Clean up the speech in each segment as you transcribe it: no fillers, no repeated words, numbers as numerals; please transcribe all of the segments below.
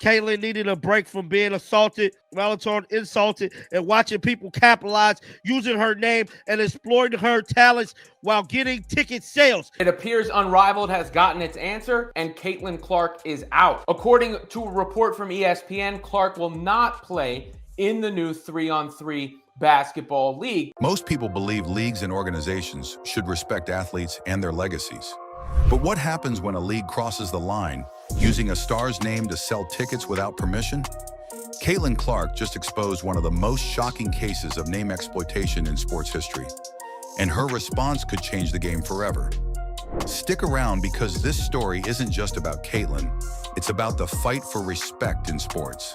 Caitlyn needed a break from being assaulted, Valatorn insulted, and watching people capitalize using her name and exploiting her talents while getting ticket sales. It appears Unrivaled has gotten its answer, and Caitlin Clark is out. According to a report from ESPN, Clark will not play in the new 3-on-3 basketball league. Most people believe leagues and organizations should respect athletes and their legacies. But what happens when a league crosses the line, using a star's name to sell tickets without permission? Caitlin Clark just exposed one of the most shocking cases of name exploitation in sports history, and her response could change the game forever. Stick around, because this story isn't just about Caitlin, it's about the fight for respect in sports.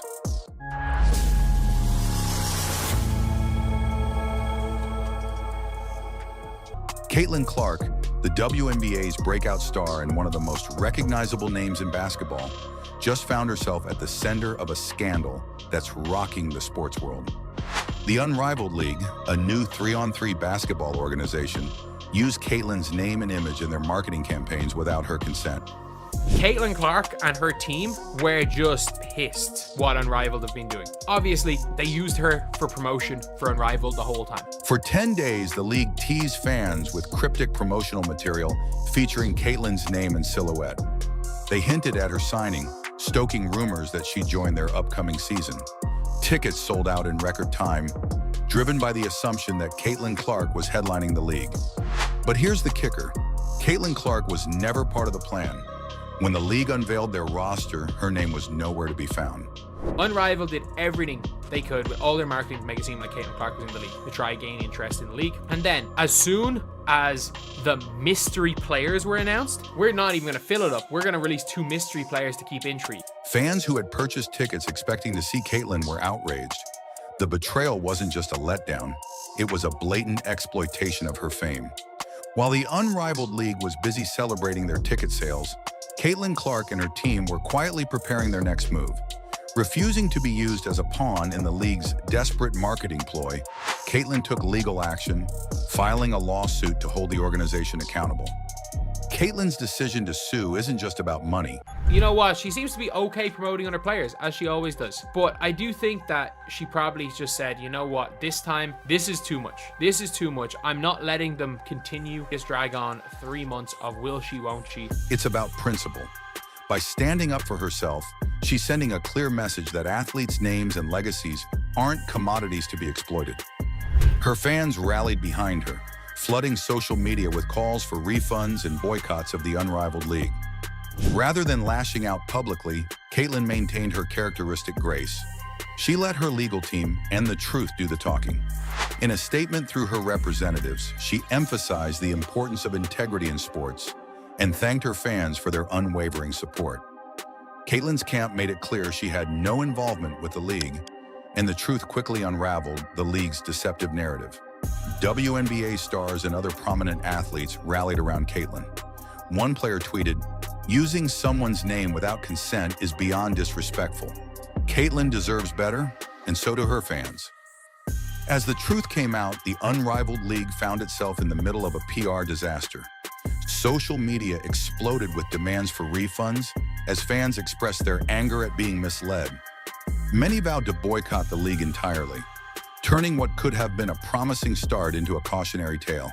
Caitlin Clark, the WNBA's breakout star and one of the most recognizable names in basketball, just found herself at the center of a scandal that's rocking the sports world. The Unrivaled League, a new 3-on-3 basketball organization, used Caitlin's name and image in their marketing campaigns without her consent. Caitlin Clark and her team were just pissed what Unrivaled have been doing. Obviously, they used her for promotion for Unrivaled the whole time. For 10 days, the league teased fans with cryptic promotional material featuring Caitlin's name and silhouette. They hinted at her signing, stoking rumors that she'd join their upcoming season. Tickets sold out in record time, driven by the assumption that Caitlin Clark was headlining the league. But here's the kicker. Caitlin Clark was never part of the plan. When the league unveiled their roster, her name was nowhere to be found. Unrivaled did everything they could with all their marketing to make it seem like Caitlin Clark was in the league, to try gain interest in the league. And then, as soon as the mystery players were announced, we're not even going to fill it up. We're going to release 2 mystery players to keep intrigue. Fans who had purchased tickets expecting to see Caitlin were outraged. The betrayal wasn't just a letdown, it was a blatant exploitation of her fame. While the Unrivaled League was busy celebrating their ticket sales, Caitlin Clark and her team were quietly preparing their next move. Refusing to be used as a pawn in the league's desperate marketing ploy, Caitlin took legal action, filing a lawsuit to hold the organization accountable. Caitlin's decision to sue isn't just about money. You know what? She seems to be okay promoting other players, as she always does. But I do think that she probably just said, you know what? This time, this is too much. This is too much. I'm not letting them continue this drag on 3 months of will she, won't she. It's about principle. By standing up for herself, she's sending a clear message that athletes' names and legacies aren't commodities to be exploited. Her fans rallied behind her, flooding social media with calls for refunds and boycotts of the Unrivaled League. Rather than lashing out publicly, Caitlin maintained her characteristic grace. She let her legal team and the truth do the talking. In a statement through her representatives, she emphasized the importance of integrity in sports and thanked her fans for their unwavering support. Caitlin's camp made it clear she had no involvement with the league, and the truth quickly unraveled the league's deceptive narrative. WNBA stars and other prominent athletes rallied around Caitlin. One player tweeted, "Using someone's name without consent is beyond disrespectful. Caitlin deserves better, and so do her fans." As the truth came out, the Unrivaled League found itself in the middle of a PR disaster. Social media exploded with demands for refunds as fans expressed their anger at being misled. Many vowed to boycott the league entirely, turning what could have been a promising start into a cautionary tale.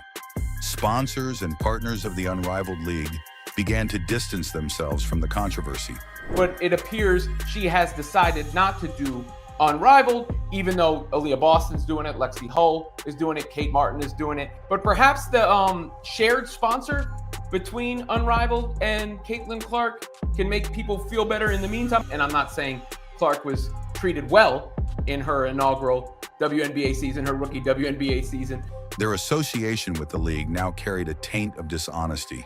Sponsors and partners of the Unrivaled League began to distance themselves from the controversy. But it appears she has decided not to do Unrivaled, even though Aaliyah Boston's doing it, Lexi Hull is doing it, Kate Martin is doing it. But perhaps the shared sponsor between Unrivaled and Caitlin Clark can make people feel better in the meantime. And I'm not saying Clark was treated well in her inaugural WNBA season, her rookie WNBA season. Their association with the league now carried a taint of dishonesty,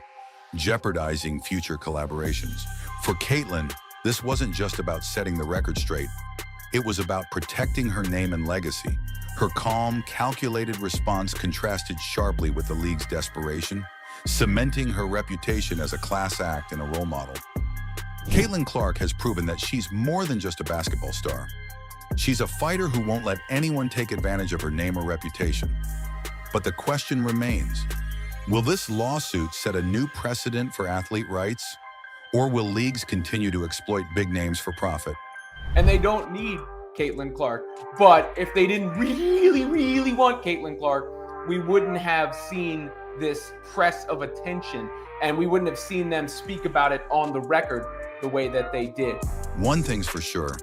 jeopardizing future collaborations. For Caitlin, this wasn't just about setting the record straight. It was about protecting her name and legacy. Her calm, calculated response contrasted sharply with the league's desperation, cementing her reputation as a class act and a role model. Caitlin Clark has proven that she's more than just a basketball star. She's a fighter who won't let anyone take advantage of her name or reputation. But the question remains, will this lawsuit set a new precedent for athlete rights? Or will leagues continue to exploit big names for profit? and they don't need Caitlin Clark. But if they didn't really, really want Caitlin Clark, we wouldn't have seen this press of attention, and we wouldn't have seen them speak about it on the record the way that they did. One thing's for sure,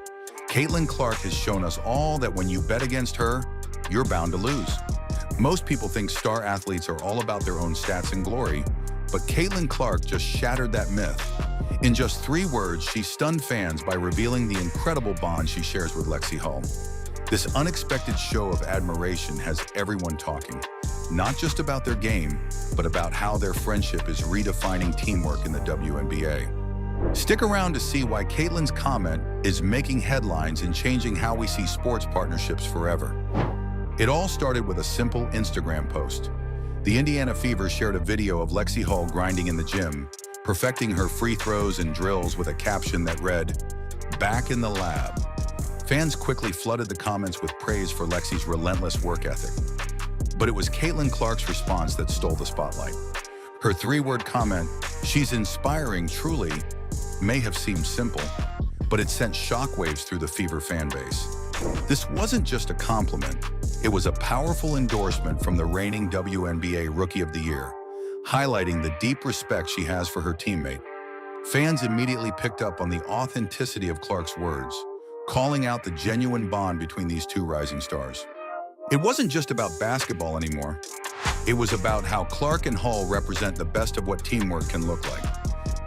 Caitlin Clark has shown us all that when you bet against her, you're bound to lose. Most people think star athletes are all about their own stats and glory, but Caitlin Clark just shattered that myth. In just 3 words, she stunned fans by revealing the incredible bond she shares with Lexi Hull. This unexpected show of admiration has everyone talking, not just about their game, but about how their friendship is redefining teamwork in the WNBA. Stick around to see why Caitlin's comment is making headlines and changing how we see sports partnerships forever. It all started with a simple Instagram post. The Indiana Fever shared a video of Lexi Hull grinding in the gym, perfecting her free throws and drills with a caption that read, "Back in the lab." Fans quickly flooded the comments with praise for Lexi's relentless work ethic. But it was Caitlin Clark's response that stole the spotlight. Her 3-word comment, "She's inspiring truly," may have seemed simple, but it sent shockwaves through the Fever fan base. This wasn't just a compliment, it was a powerful endorsement from the reigning WNBA Rookie of the Year, highlighting the deep respect she has for her teammate. Fans immediately picked up on the authenticity of Clark's words, calling out the genuine bond between these 2 rising stars. It wasn't just about basketball anymore. It was about how Clark and Hull represent the best of what teamwork can look like.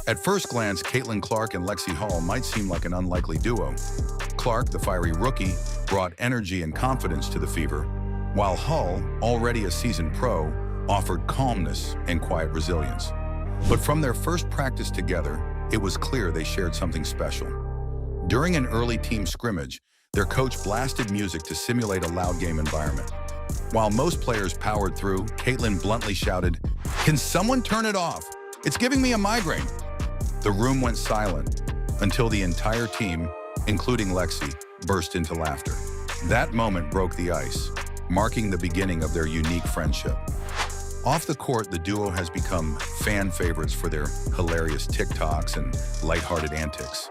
At first glance, Caitlin Clark and Lexi Hull might seem like an unlikely duo. Clark, the fiery rookie, brought energy and confidence to the Fever, while Hull, already a seasoned pro, offered calmness and quiet resilience. But from their first practice together, it was clear they shared something special. During an early team scrimmage, their coach blasted music to simulate a loud game environment. While most players powered through, Caitlin bluntly shouted, "Can someone turn it off? It's giving me a migraine." The room went silent until the entire team, including Lexi, burst into laughter. That moment broke the ice, marking the beginning of their unique friendship. Off the court, the duo has become fan favorites for their hilarious TikToks and lighthearted antics.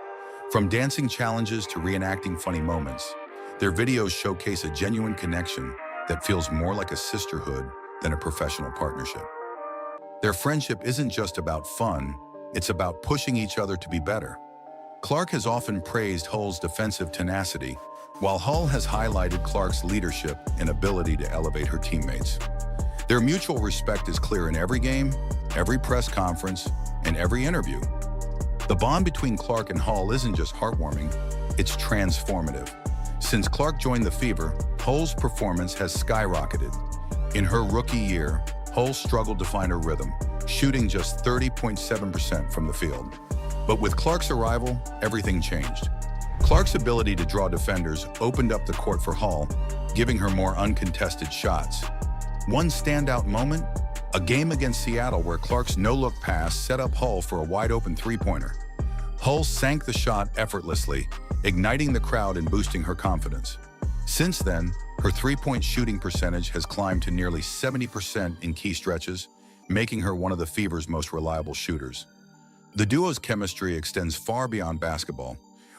From dancing challenges to reenacting funny moments, their videos showcase a genuine connection that feels more like a sisterhood than a professional partnership. Their friendship isn't just about fun, it's about pushing each other to be better. Clark has often praised Hull's defensive tenacity, while Hull has highlighted Clark's leadership and ability to elevate her teammates. Their mutual respect is clear in every game, every press conference, and every interview. The bond between Clark and Hull isn't just heartwarming, it's transformative. Since Clark joined the Fever, Hull's performance has skyrocketed. In her rookie year, Hull struggled to find her rhythm, shooting just 30.7% from the field. But with Clark's arrival, everything changed. Clark's ability to draw defenders opened up the court for Hull, giving her more uncontested shots. One standout moment, a game against Seattle where Clark's no-look pass set up Hull for a wide-open 3-pointer. Hull sank the shot effortlessly, igniting the crowd and boosting her confidence. Since then, her 3-point shooting percentage has climbed to nearly 70% in key stretches, making her one of the Fever's most reliable shooters. The duo's chemistry extends far beyond basketball.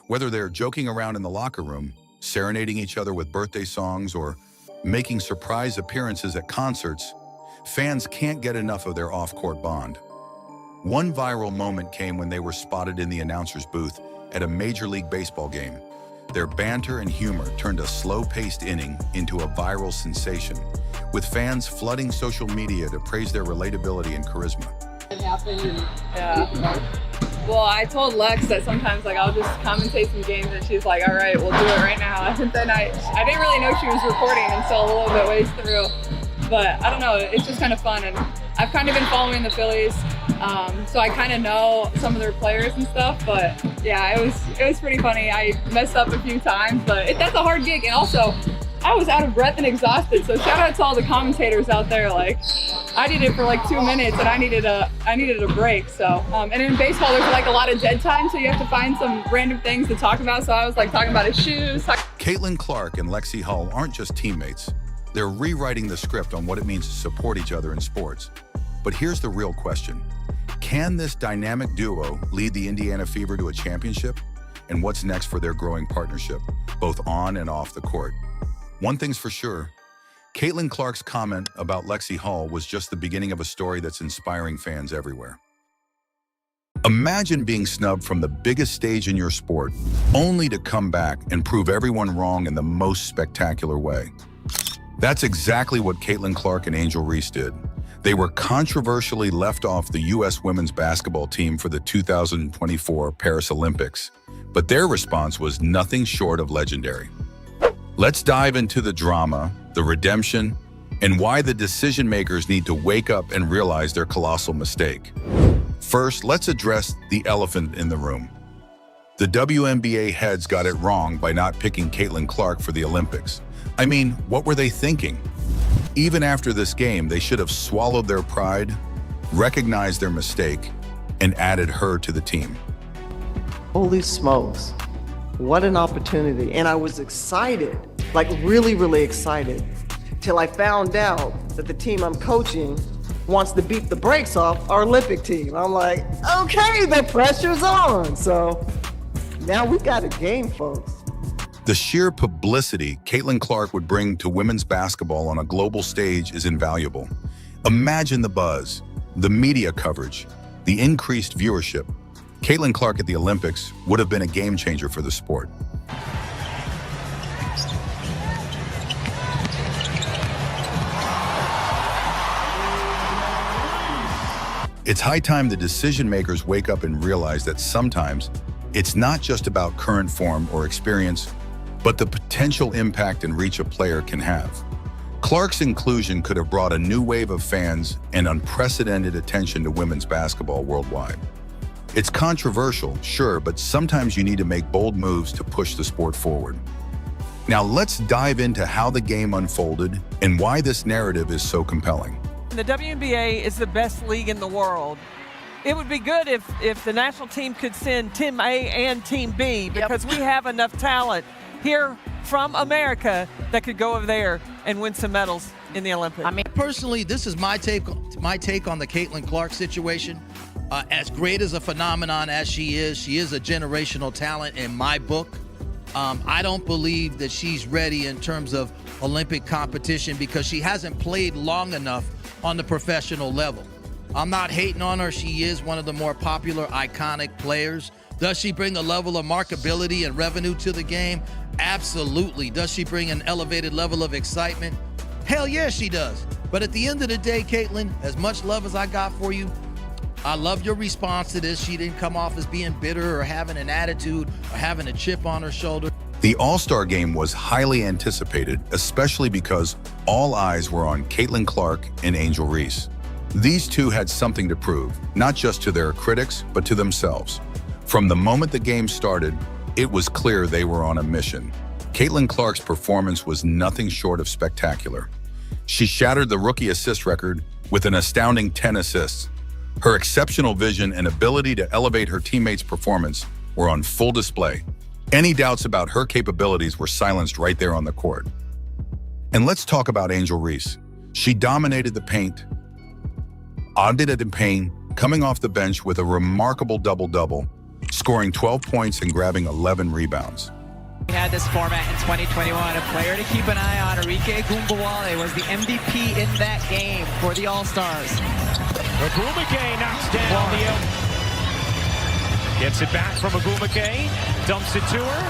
Whether they're joking around in the locker room, serenading each other with birthday songs, or making surprise appearances at concerts, fans can't get enough of their off-court bond. One viral moment came when they were spotted in the announcer's booth at a Major League Baseball game. Their banter and humor turned a slow-paced inning into a viral sensation, with fans flooding social media to praise their relatability and charisma. It happened, and yeah. Well, I told Lex that sometimes I'll just commentate some games, and she's like, "All right, we'll do it right now." And then I didn't really know she was recording until a little bit ways through. But I don't know, it's just kind of fun, and I've kind of been following the Phillies, so I kind of know some of their players and stuff. But yeah, it was pretty funny. I messed up a few times, but that's a hard gig, and also I was out of breath and exhausted. So shout out to all the commentators out there. I did it for 2 minutes, and I needed a break. So and in baseball, there's a lot of dead time, so you have to find some random things to talk about. So I was talking about his shoes. Caitlin Clark and Lexi Hull aren't just teammates. They're rewriting the script on what it means to support each other in sports. But here's the real question. Can this dynamic duo lead the Indiana Fever to a championship? and what's next for their growing partnership, both on and off the court. One thing's for sure, Caitlin Clark's comment about Lexi Hall was just the beginning of a story that's inspiring fans everywhere. Imagine being snubbed from the biggest stage in your sport, only to come back and prove everyone wrong in the most spectacular way. That's exactly what Caitlin Clark and Angel Reese did. They were controversially left off the U.S. women's basketball team for the 2024 Paris Olympics, but their response was nothing short of legendary. Let's dive into the drama, the redemption, and why the decision makers need to wake up and realize their colossal mistake. First, let's address the elephant in the room. The WNBA heads got it wrong by not picking Caitlin Clark for the Olympics. I mean, what were they thinking? Even after this game, they should have swallowed their pride, recognized their mistake, and added her to the team. Holy smokes, what an opportunity. And I was excited, like really, really excited, till I found out that the team I'm coaching wants to beat the brakes off our Olympic team. I'm like, okay, the pressure's on. So now we got a game, folks. The sheer publicity Caitlin Clark would bring to women's basketball on a global stage is invaluable. Imagine the buzz, the media coverage, the increased viewership. Caitlin Clark at the Olympics would have been a game changer for the sport. It's high time the decision makers wake up and realize that sometimes it's not just about current form or experience, but the potential impact and reach a player can have. Clark's inclusion could have brought a new wave of fans and unprecedented attention to women's basketball worldwide. It's controversial, sure, but sometimes you need to make bold moves to push the sport forward. Now let's dive into how the game unfolded and why this narrative is so compelling. The WNBA is the best league in the world. It would be good if the national team could send Team A and Team B, because we have enough talent here from America that could go over there and win some medals in the Olympics. I mean, personally, this is my take on the Caitlin Clark situation. As great as a phenomenon as she is a generational talent in my book. I don't believe that she's ready in terms of Olympic competition because she hasn't played long enough on the professional level. I'm not hating on her. She is one of the more popular, iconic players. Does she bring a level of marketability and revenue to the game? Absolutely. Does she bring an elevated level of excitement? Hell yeah, she does. But at the end of the day, Caitlin, as much love as I got for you, I love your response to this. She didn't come off as being bitter or having an attitude or having a chip on her shoulder. The All-Star game was highly anticipated, especially because all eyes were on Caitlin Clark and Angel Reese. These two had something to prove, not just to their critics, but to themselves. From the moment the game started, it was clear they were on a mission. Caitlin Clark's performance was nothing short of spectacular. She shattered the rookie assist record with an astounding 10 assists. Her exceptional vision and ability to elevate her teammates' performance were on full display. Any doubts about her capabilities were silenced right there on the court. And let's talk about Angel Reese. She dominated the paint, audited in pain, coming off the bench with a remarkable double-double, scoring 12 points and grabbing 11 rebounds. We had this format in 2021. A player to keep an eye on, Arike Gumbawale, was the MVP in that game for the All-Stars. Agumake knocks down the gets it back from Agumake, dumps it to her.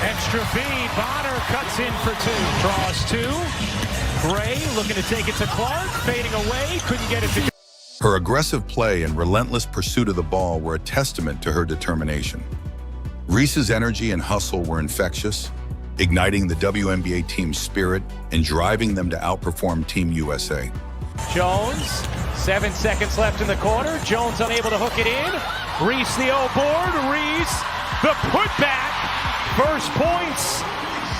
Extra feed, Bonner cuts in for two. Draws two. Gray looking to take it to Clark, fading away, couldn't get it to... Her aggressive play and relentless pursuit of the ball were a testament to her determination. Reese's energy and hustle were infectious, igniting the WNBA team's spirit and driving them to outperform Team USA. Jones, 7 seconds left in the quarter. Jones unable to hook it in. Reese the O-board. Reese the putback. First points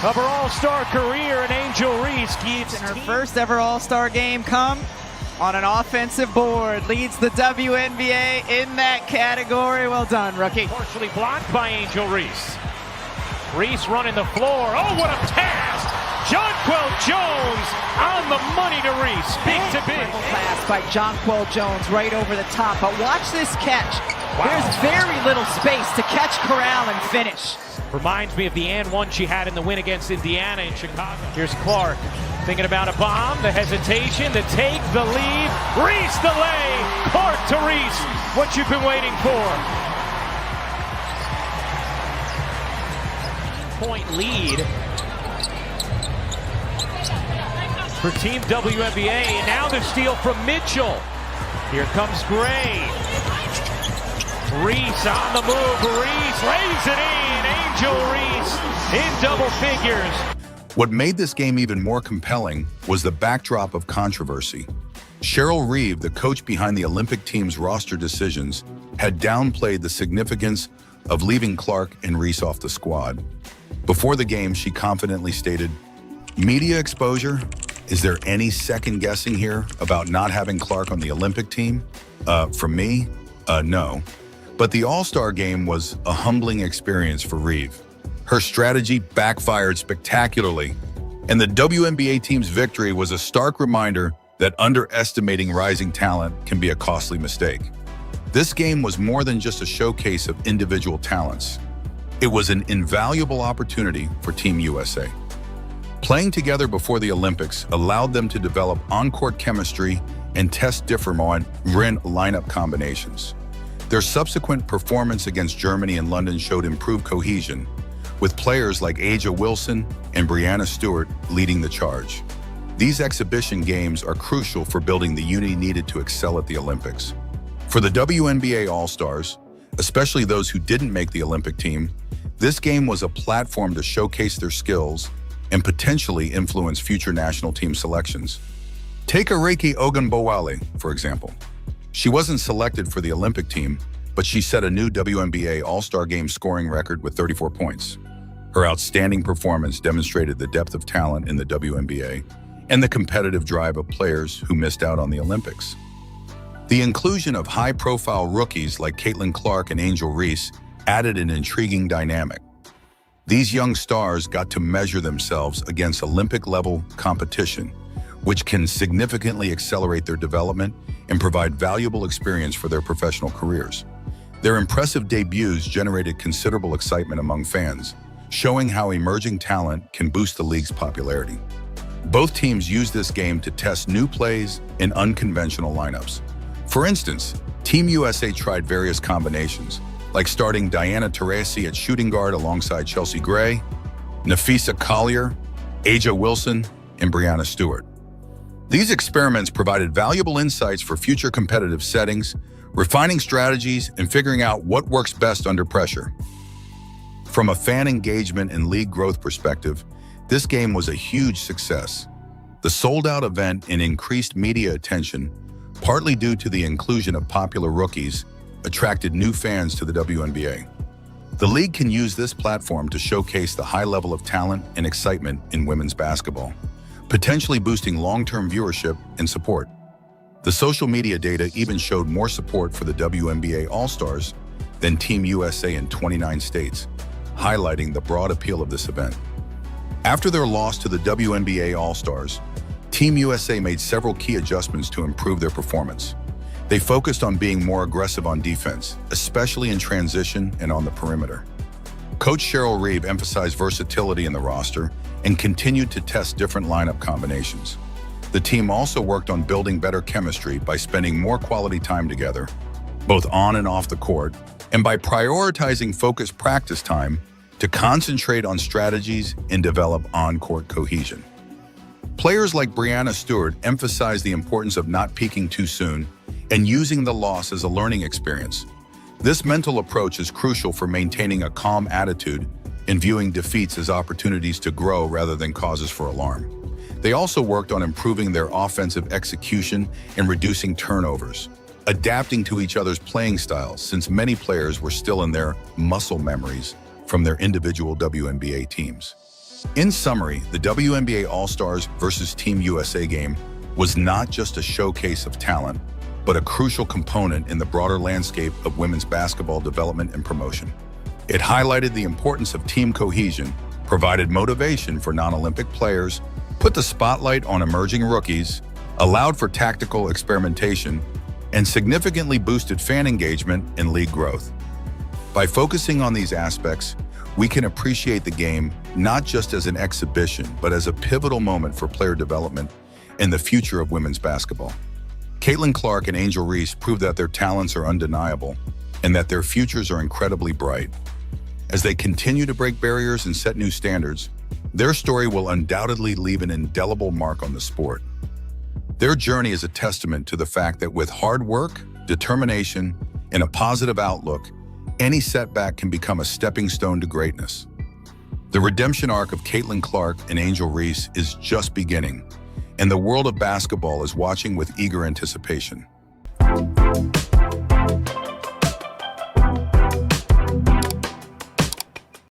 of her All-Star career, and Angel Reese keeps in her first ever All-Star game come on an offensive board. Leads the WNBA in that category. Well done, rookie. Partially blocked by Angel Reese. Reese running the floor. Oh, what a pass! Jonquel Jones on the money to Reese. Big to big. Pass by Jonquel Jones right over the top. But watch this catch. There's very little space to catch, corral, and finish. Reminds me of the and one she had in the win against Indiana in Chicago. Here's Clark thinking about a bomb, the hesitation, the take, the lead. Reese the lay. Clark to Reese. What you've been waiting for. Point lead for Team WNBA. And now the steal from Mitchell. Here comes Gray. Reese on the move. Reese lays it in. Angel Reese in double figures. What made this game even more compelling was the backdrop of controversy. Cheryl Reeve, the coach behind the Olympic team's roster decisions, had downplayed the significance of leaving Clark and Reese off the squad. Before the game, she confidently stated, "Media exposure? Is there any second guessing here about not having Clark on the Olympic team? From me? No." But the All-Star game was a humbling experience for Reeve. Her strategy backfired spectacularly, and the WNBA team's victory was a stark reminder that underestimating rising talent can be a costly mistake. This game was more than just a showcase of individual talents. It was an invaluable opportunity for Team USA. Playing together before the Olympics allowed them to develop on-court chemistry and test different lineup combinations. Their subsequent performance against Germany and London showed improved cohesion, with players like Aja Wilson and Breanna Stewart leading the charge. These exhibition games are crucial for building the unity needed to excel at the Olympics. For the WNBA All-Stars, especially those who didn't make the Olympic team, this game was a platform to showcase their skills and potentially influence future national team selections. Take Arike Ogunbowale, for example. She wasn't selected for the Olympic team, but she set a new WNBA All-Star Game scoring record with 34 points. Her outstanding performance demonstrated the depth of talent in the WNBA and the competitive drive of players who missed out on the Olympics. The inclusion of high-profile rookies like Caitlin Clark and Angel Reese added an intriguing dynamic. These young stars got to measure themselves against Olympic-level competition, which can significantly accelerate their development and provide valuable experience for their professional careers. Their impressive debuts generated considerable excitement among fans, showing how emerging talent can boost the league's popularity. Both teams used this game to test new plays and unconventional lineups. For instance, Team USA tried various combinations, like starting Diana Taurasi at shooting guard alongside Chelsea Gray, Nafisa Collier, Aja Wilson, and Breanna Stewart. These experiments provided valuable insights for future competitive settings, refining strategies, and figuring out what works best under pressure. From a fan engagement and league growth perspective, this game was a huge success. The sold-out event and increased media attention, partly due to the inclusion of popular rookies, attracted new fans to the WNBA. The league can use this platform to showcase the high level of talent and excitement in women's basketball, potentially boosting long-term viewership and support. The social media data even showed more support for the WNBA All-Stars than Team USA in 29 states, highlighting the broad appeal of this event. After their loss to the WNBA All-Stars, Team USA made several key adjustments to improve their performance. They focused on being more aggressive on defense, especially in transition and on the perimeter. Coach Cheryl Reeve emphasized versatility in the roster and continued to test different lineup combinations. The team also worked on building better chemistry by spending more quality time together, both on and off the court, and by prioritizing focused practice time to concentrate on strategies and develop on-court cohesion. Players like Breanna Stewart emphasized the importance of not peaking too soon and using the loss as a learning experience. This mental approach is crucial for maintaining a calm attitude and viewing defeats as opportunities to grow rather than causes for alarm. They also worked on improving their offensive execution and reducing turnovers, adapting to each other's playing styles since many players were still in their muscle memories from their individual WNBA teams. In summary, the WNBA All-Stars versus Team USA game was not just a showcase of talent, but a crucial component in the broader landscape of women's basketball development and promotion. It highlighted the importance of team cohesion, provided motivation for non-Olympic players, put the spotlight on emerging rookies, allowed for tactical experimentation, and significantly boosted fan engagement and league growth. By focusing on these aspects, we can appreciate the game not just as an exhibition, but as a pivotal moment for player development and the future of women's basketball. Caitlin Clark and Angel Reese prove that their talents are undeniable and that their futures are incredibly bright. As they continue to break barriers and set new standards, their story will undoubtedly leave an indelible mark on the sport. Their journey is a testament to the fact that with hard work, determination, and a positive outlook, any setback can become a stepping stone to greatness. The redemption arc of Caitlin Clark and Angel Reese is just beginning, and the world of basketball is watching with eager anticipation.